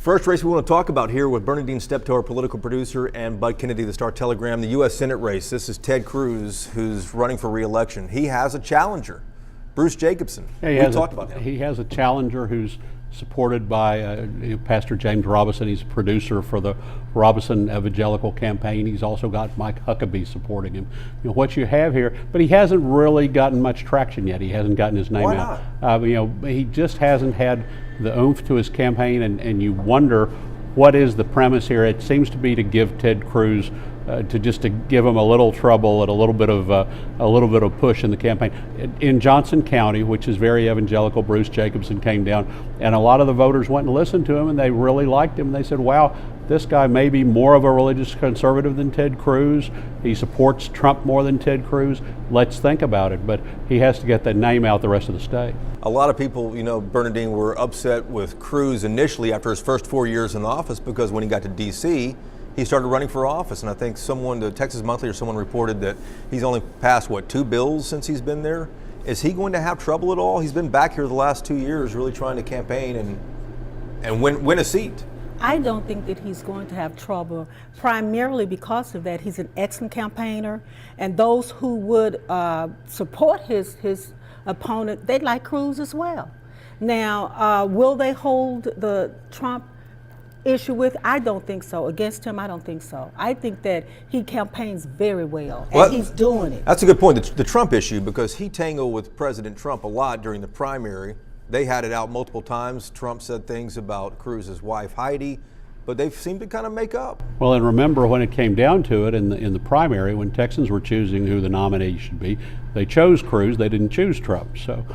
First race we want to talk about here with Bernadine Steptoe, our political producer, and Bud Kennedy, the Star Telegram, the U.S. Senate race. This is Ted Cruz, who's running for re-election. He has a challenger, Bruce Jacobson. Yeah, we talked about him. He has a challenger who's supported by Pastor James Robinson. He's a producer for the Robinson Evangelical Campaign. He's also got Mike Huckabee supporting him. What you have here, but he hasn't really gotten much traction yet. He hasn't gotten his name out. He just hasn't had the oomph to his campaign, and you wonder what is the premise here. It seems to be to give Ted Cruz to give him a little trouble and a little bit of push in the campaign. In Johnson County, which is very evangelical, Bruce Jacobson came down, and a lot of the voters went and listened to him, and they really liked him. They said, "Wow, this guy may be more of a religious conservative than Ted Cruz. He supports Trump more than Ted Cruz. Let's think about it." But he has to get that name out the rest of the state. A lot of people, Bernadine, were upset with Cruz initially after his first 4 years in office because when he got to D.C., he started running for office. And I think the Texas Monthly or someone reported that he's only passed, 2 bills since he's been there? Is he going to have trouble at all? He's been back here the last 2 years really trying to campaign and win a seat. I don't think that he's going to have trouble, primarily because of that. He's an excellent campaigner, and those who would support his opponent, they like Cruz as well. Now, will they hold the Trump issue with? I don't think so. Against him, I don't think so. I think that he campaigns very well, and he's doing it. That's a good point, the Trump issue, because he tangled with President Trump a lot during the primary. They had it out multiple times. Trump said things about Cruz's wife, Heidi, but they seemed to kind of make up. Well, and remember when it came down to it in the primary, when Texans were choosing who the nominee should be, they chose Cruz. They didn't choose Trump. So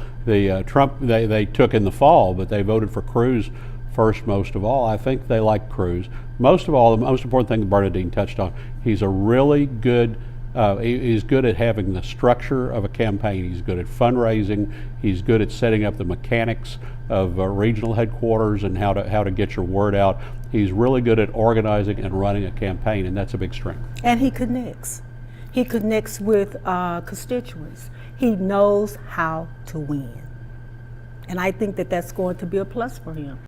Trump they took in the fall, but they voted for Cruz first most of all. I think they like Cruz. Most of all, the most important thing that Bernadine touched on, he's a really good he's good at having the structure of a campaign. He's good at fundraising. He's good at setting up the mechanics of regional headquarters and how to get your word out. He's really good at organizing and running a campaign, and that's a big strength. And he connects. He connects with constituents. He knows how to win. And I think that that's going to be a plus for him.